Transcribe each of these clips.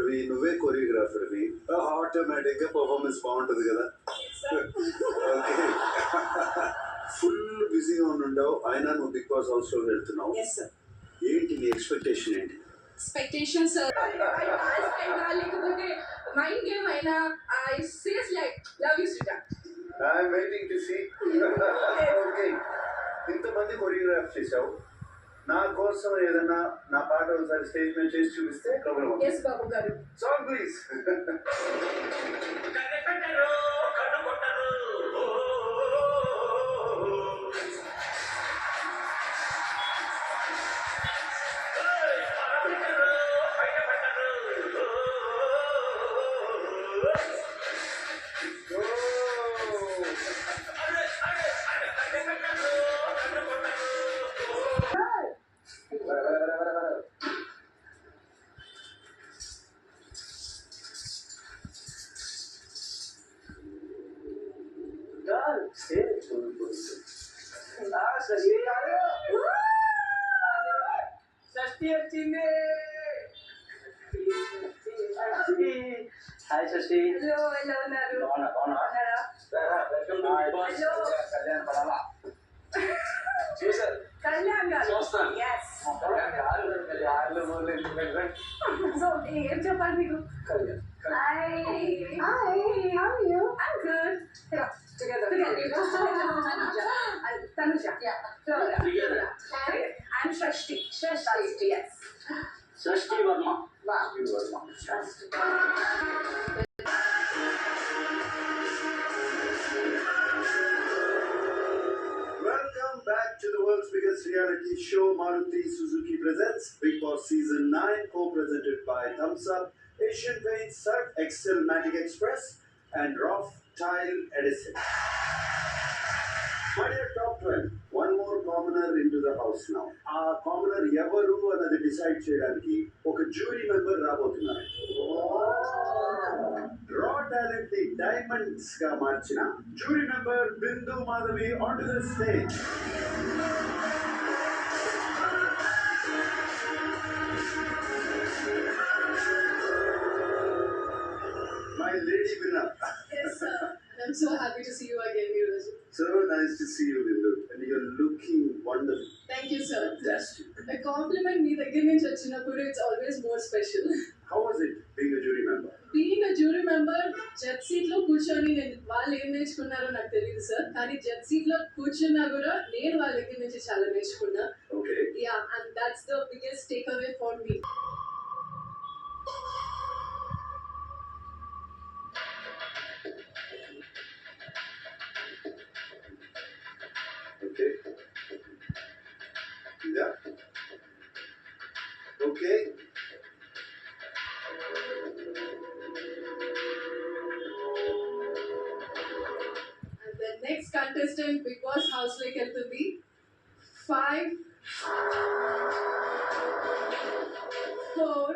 డాన్సర్వి, నువ్వే కొరియోగ్రాఫర్వి, ఆటోమేటిక్గా పర్ఫార్మెన్స్ బాగుంటుంది కదా. ఓకే. ఫుల్ బిజీగా ఉండవు, అయినా నువ్వు బిగ్ బాస్ హౌస్లో వెళ్తున్నావు. ఏంటి నీ ఎక్స్పెక్టేషన్ ఏంటి? ఎక్స్పెక్టేషన్స్ లేకపోతే మైండ్ గేమ్ అయినా I seriously I love you Sreeja. I'm waiting to see. Okay, ఇంతమంది కొరియోగ్రాఫ్ చేసావు, నా కోసం ఏదన్నా నా పాట ఒకసారి స్టేజ్ మీద చేసి చూపిస్తే ప్రాబ్లం. ఎస్ బాబు గారు. Song please. షష్ఠి వచ్చింది. హాయ్ షష్ఠి. హలో, ఎలా ఉన్నారు? బాగున్నారా? చూసారు కళ్యాణ్ గారు. చూస్తాను. Yes. సో ఏం చెప్పాలి మీకు? Hi. How are you? I'm good. Together. Tanuja. Together. I'm Shashti. Shashti. Yes. Shashthi Varma. Welcome back to the world's biggest reality show. Maruti Suzuki presents Big Boss Season 9, co-presented by Thumbs Up, Asian Paints, Surf Excel Matic Express, and Rough Tile Edison. My dear top 12, one more commoner into the house now. ఆ commoner ఎవరు అన్నది decide చేయడానికి ఒక jury member రాబోతున్నారు. రా talent ని diamonds గా మార్చిన jury member Bindu Madhavi on to the stage. My lady winner. Yes, sir. I'm so happy to see you again, Neeraj. So nice to see you, Bindu, and you're looking wonderful. Thank you, sir. Fantastic. A compliment మీ దగ్గర నుంచి వచ్చినప్పుడు it's always more special. How was it being a jury member? Being a jury member, judge seat లో కూర్చొని వాళ్ళు ఏం నేర్చుకున్నారో నాకు తెలియదు sir, కానీ జడ్జ్ సీట్ లో కూర్చున్నా కూడా నేను వాళ్ళ దగ్గర నుంచి చాలా నేర్చుకున్నా. Okay. Yeah, and that's the biggest takeaway for me. Okay. Yeah. Okay. And the next contestant Big Boss house లోకి వెళ్తుంది. 5, 4,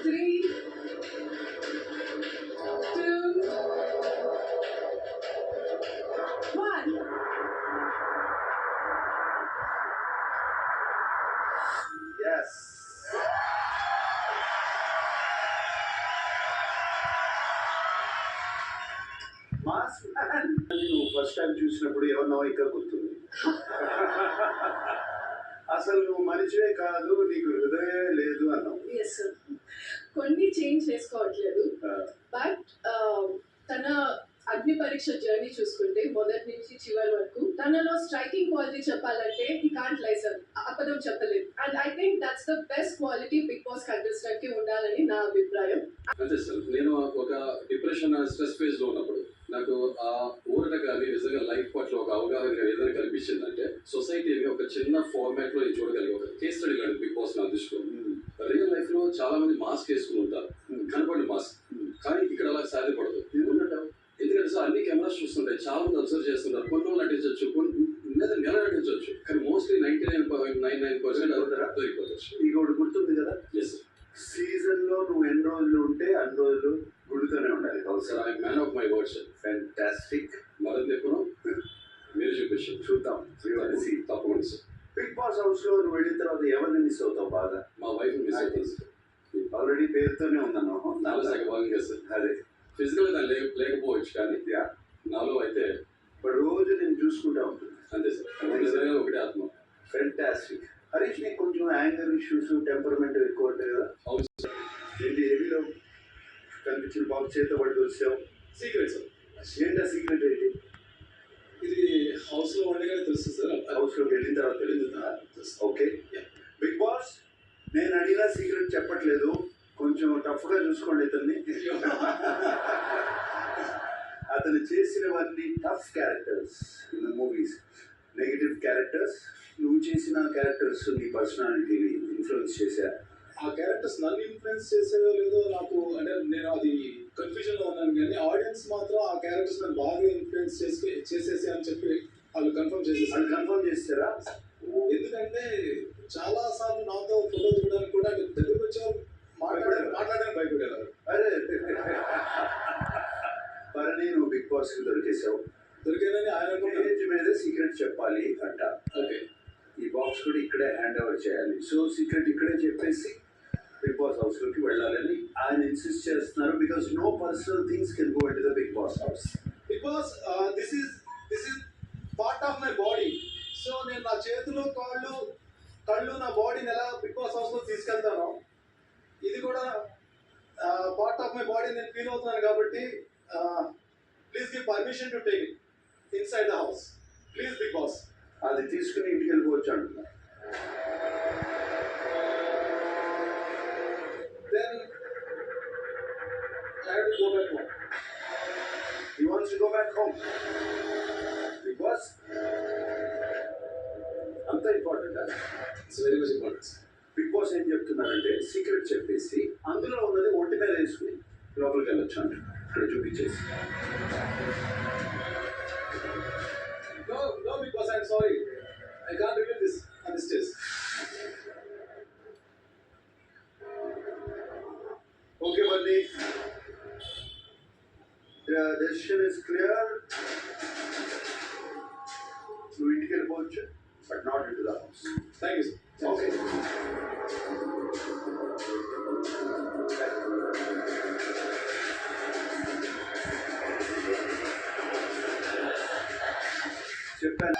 3, 2, 1. Yes. Mass man. నువ్వు ఫస్ట్ టైం చూసినప్పుడు ఎవరినో ఇక్కడ గుర్తుంది. అసలు నువ్వు మనిషివే కాదు, నీకు హృదయమే లేదు అన్నావు. Yes, sir. కొన్ని చేంజ్ చేసుకోవట్లేదు, బట్ తన అగ్ని పరీక్ష జర్నీ చూసుకుంటే మొదటి నుంచి చివరి వరకు తనలో స్ట్రైకింగ్ క్వాలిటీ చెప్పాలంటే హీ కాంట్ లై సార్, అబద్ధం చెప్పలేదు. And I think that's the best quality Big Boss contestant కి ఉండాలని నా అభిప్రాయం. అంతే సార్, నేను ఒక డిప్రెషన్ స్ట్రెస్ ఫేజ్ లో ఉన్నప్పుడు నాకు ఆ ఊరట కానీ నిజంగా లైఫ్ పట్ల ఒక అవగాహన కానీ ఏదైనా కనిపించిందంటే సొసైటీని ఒక చిన్న ఫార్మాట్ లో నేను చూడగలిగి ఒక కేస్ స్టడీ కానీ బిగ్ బాస్ నా దృష్టిలో. రియల్ లైఫ్ లో చాలా మంది మాస్క్ వేసుకుని ఉంటారు, కనపడి మాస్క్, కానీ ఇక్కడ అలా సాధ్యపడదు. ఎందుకంటే సార్ అన్ని కెమెరాస్ చూస్తుంటాయి, చాలా మంది అబ్జర్వ్ చేస్తుంటారు. కొన్ని రోజులు నటించవచ్చు, కొన్ని నెల నటించవచ్చు, కానీ మోస్ట్లీ 99.99% దొరికిపోవచ్చు. నీకు ఒకటి గుర్తుంది కదా, ఎస్ సార్. సీజన్ లో నువ్వు ఎన్ని రోజులు ఉంటే అన్ని రోజులు గుడితోనే ఉండాలి. Sir I man of my word sir. Fantastic. మరొక ఎప్పుడు మీరు చూపించారు, చూద్దాం. తప్పకుండా సార్. బిగ్ బాస్ హౌస్ లో నువ్వు వెళ్ళిన తర్వాత ఎవరిని మిస్ అవుతావు బాగా? మా వైఫ్ మిస్ అవుతుంది సార్. ఆల్రెడీ పేరుతోనే ఉన్నాను నాలో సగభాగంగా సార్. అదే ఫిజికల్ గా లేకపోవచ్చు కానీ యా. నాలో అయితే ఇప్పుడు రోజు నేను చూసుకుంటా ఉంటుంది. అంతే సార్. అది నిజంగా ఒకటే ఆత్మ. ఫెంటాస్టిక్. హరీష్ నీకు కొంచెం యాంగర్ ఇష్యూస్ టెంపర్మెంట్ ఎక్కువ ఉంటాయి కదా? అవును సార్. ఏంటి హెవీలో కనిపించిన బాబు చేత పడి వచ్చావు? Secret sir. ఏంటా సీక్రెట్ ఏంటి? ఇది హౌస్ లో ఉండగానే తెలుసు సార్. హౌస్ లోకి వెళ్ళిన తర్వాత తెలియదుందా? ఓకే. బిగ్ బాస్ నేను అడిగిన సీక్రెట్ చెప్పట్లేదు, కొంచెం టఫ్ గా చూసుకోండి ఇతన్ని. అతను చేసినవన్నీ tough characters in the movies, negative characters. నువ్వు చేసిన క్యారెక్టర్స్ నీ పర్సనాలిటీని ఇన్ఫ్లుయెన్స్ చేశా. ఆ క్యారెక్టర్స్ నన్ను ఇన్ఫ్లుయెన్స్ చేసేదో లేదో నాకు, అంటే నేను అది కన్ఫ్యూజన్లో ఉన్నాను, కానీ ఆడియన్స్ మాత్రం ఆ క్యారెక్టర్స్ నన్ను బాగా ఇన్ఫ్లుయెన్స్ చేసేసి అని చెప్పి వాళ్ళు కన్ఫర్మ్ చేసేసారు. అది కన్ఫర్మ్ చేస్తారా? ఎందుకంటే చాలా సార్లు నాతో ఫోటో చూడడానికి కూడా దగ్గరకు వచ్చేవారు, మాట్లాడడానికి భయపడేవారు. అరే మరి నువ్వు బిగ్ బాస్ కి దొరికేసావు. దొరికేదని ఆయన ఏజ్ మీద సీక్రెట్ చెప్పాలి అంట. ఓకే, ఈ బాక్స్ కూడా ఇక్కడే హ్యాండ్ ఓవర్ చేయాలి. సో సీక్రెట్ ఇక్కడే చెప్పేసి బిగ్ బాస్ హౌస్ లోకి వెళ్ళాలని ఆయన ఇన్సిస్ట్ చేస్తున్నారు. Because no personal things can go into the Big Boss house. Because this is part of my body. So నేను నా చేతులు కళ్ళు నా బాడీని ఎలా బిగ్ బాస్ హౌస్లో తీసుకెళ్తానో, ఇది కూడా పార్ట్ ఆఫ్ మై బాడీ నేను ఫీల్ అవుతున్నాను. కాబట్టి please give permission to take it inside the house, please Big Boss. అది తీసుకుని ఇంటికి వెళ్ళిపోవచ్చు అంటున్నారు. Then I have to go back home. He wants to go back home. Big Boss? అంత important. It's very much important. Big Boss ఏం చెప్తున్నారంటే secret చెప్పేసి అందులో ఉన్నది ఒంటి మీద వేసుకుని లోపలికి వెళ్ళొచ్చు అంట. ఇక్కడ చూపించేసి No, because I'm sorry. I can't reveal this on this stage. Okay Bunny, decision is clear. నువ్వు ఇంటికి వెళ్ళిపోవచ్చు, but not in to the house. Thank you, sir. Okay. చెప్పాను.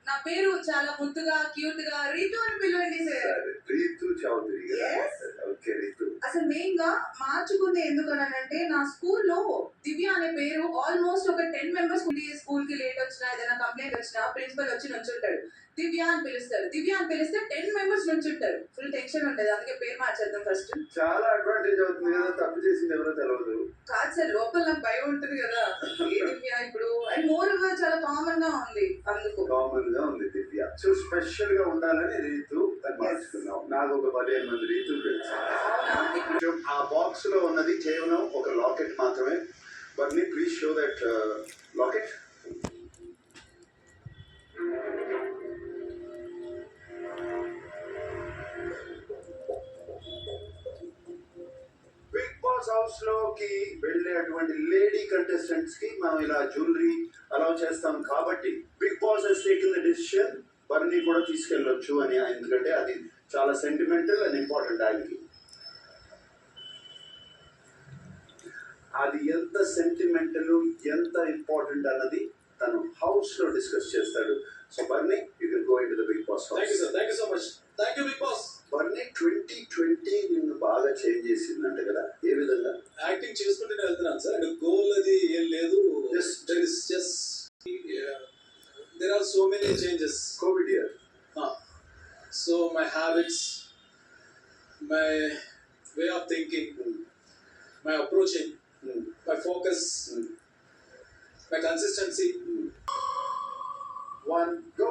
నా పేరు చాలా ముద్దుగా క్యూట్ గా రీతు అని పిలవండి సార్. రీతు చౌదరి గారు. Yes. ఓకే రీతు. అసలు మెయిన్ గా మార్చుకుంది ఎందుకనంటే నా స్కూల్లో దివ్య అనే పేరు ఆల్మోస్ట్ ఒక 10 మెంబర్స్ స్కూల్ కి లేట్ వచ్చినా ఏదైనా కంప్లైంట్ వచ్చినా ప్రిన్సిపల్ వచ్చి నుంచుంటాడు, దివ్య అని పిలుస్తారు. దివ్య అని పిలిస్తే 10 మెంబర్స్ నుంచుంటారు. ఫుల్ టెన్షన్ ఉంటుంది, అందుకే పేరు మార్చేద్దాం ఫస్ట్. చాలా అడ్వాంటేజ్ అవుతుంది కదా, తప్పు చేసింది ఎవరో తెలియదు. కాదు సార్, లోపల నాకు భయం ఉంటుంది కదా ఏ దివ్య ఇప్పుడు, అండ్ మోర్ చాలా కామన్ గా ఉంది అందుకు. కామన్ గా ఉంది దివ్య. సో స్పెషల్ గా ఉండాలని రీతు అని మార్చుకున్నాం. నాకు ఒక 15 మంది రీతులు తెలుసు. ఆ బాక్స్ లో ఉన్నది కేవలం ఒక లాకెట్ మాత్రమే. Bunny please show that locket. Big Boss house లోకి వెళ్ళేటువంటి లేడీ కంటెస్టెంట్స్ కి మనం ఇలా జ్యువెలరీ అలౌ చేస్తాం కాబట్టి Big Boss has taken the decision Bunny కూడా తీసుకెళ్ళొచ్చు అని. ఎందుకంటే అది చాలా సెంటిమెంటల్ అండ్ ఇంపార్టెంట్ ఆయనకి. అది ఎంత సెంటిమెంటల్ ఎంత ఇంపార్టెంట్ అన్నది తను హౌస్ లో డిస్కస్ చేస్తాడు. So Bunny you can go into the Big Boss Thank you, house. sir. Thank you so much. Thank you, Big Boss. Bunny 2020 నిన్ను బాగా చేంజ్ చేసిందంట కదా, ఏ విధంగా? యాక్టింగ్ చేసుకుంటూనే వెళ్తున్నాను సార్. అండ్ గోల్ అది ఏం లేదు. There are so many changes. Covid year. So my habits, my way of thinking, my approaching, my focus, my consistency. 1 go.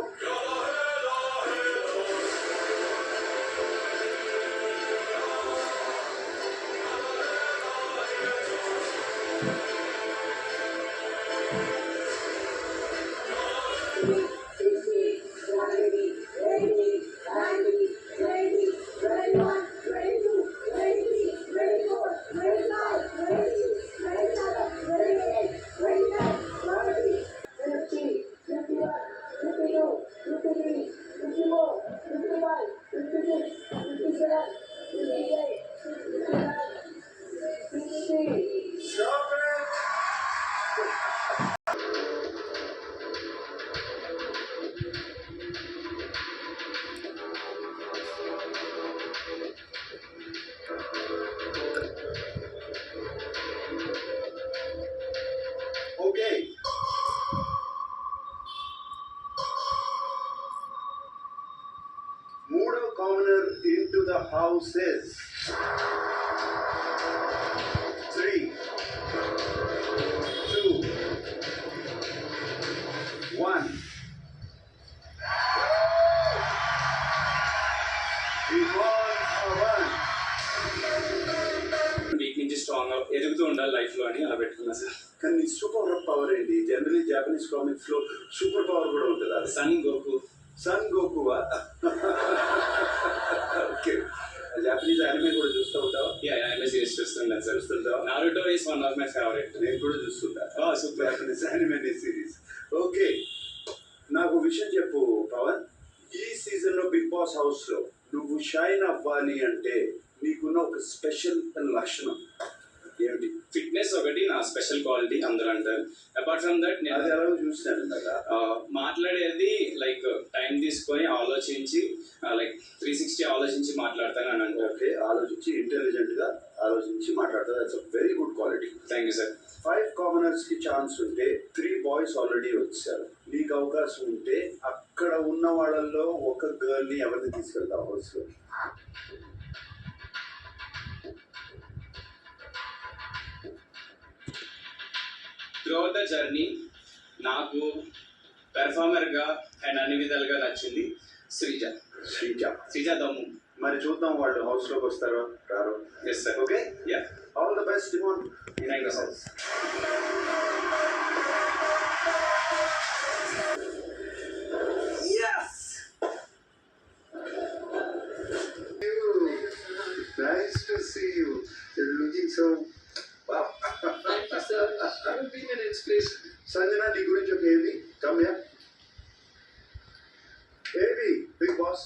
Okay. Moodo commoner into the houses. 3, 2, 1. It was a one. Weak నుంచి strong ఎదుగుతూ ఉండాలి life లో అని అలా పెట్టుకున్నా sir. కానీ super power ఏంటి? Generally Japanese comics లో సూపర్ పవర్ కూడా ఉంటుంది. Son Goku. సన్ గోకువా? ఓకే. జాపనీస్ యానిమే కూడా చూస్తూ ఉంటావా? యానిమే సిరీస్ చూస్తున్నాను సార్. చూస్తుంటావా? Naruto is one of my favourite. నేను కూడా చూస్తుంటా. Super. Japanese anime series. Okay, నాకు విషయం చెప్పు పవన్. ఈ సీజన్ లో బిగ్ బాస్ హౌస్ లో నువ్వు షైన్ అవ్వాలి అంటే నీకున్న ఒక స్పెషల్ లక్షణం ఏమిటి? ఫిట్నెస్ ఒకటి నా స్పెషల్ క్వాలిటీ అందరూ అంటారు. అపార్ట్ ఫ్రమ్ దట్ అది నేను ఎలాగో చూస్తాను ఇందాక. మాట్లాడేది లైక్ టైం తీసుకొని ఆలోచించి లైక్ 360 ఆలోచించి మాట్లాడతాను అని అంటారు. ఓకే, ఆలోచించి ఇంటెలిజెంట్ గా ఆలోచించి మాట్లాడతారు. That's a very good quality. Thank you sir. 5 commoners కి ఛాన్స్ ఉంటే 3 బాయ్స్ ఆల్రెడీ వచ్చారు. నీకు అవకాశం ఉంటే అక్కడ ఉన్న వాళ్ళల్లో ఒక గర్ల్ ని ఎవరిని తీసుకెళ్తావు హౌస్ లో? త్రూఅవుట్ ద జర్నీ నాకు పెర్ఫార్మర్గా అండ్ అన్ని విధాలుగా నచ్చింది శ్రీజ. శ్రీజ. దమ్ము. మరి చూద్దాం వాళ్ళు హౌస్ లోకి వస్తారో రారో. Yes sir. Okay, yeah. All the best demand. Thank you sir. Yes. Nice to see you. You're looking so wow. Thank you, sir. You've been an inspiration. Sanjana, నీ గురించి ఒక Abhi. Come here. Abhi, Big boss.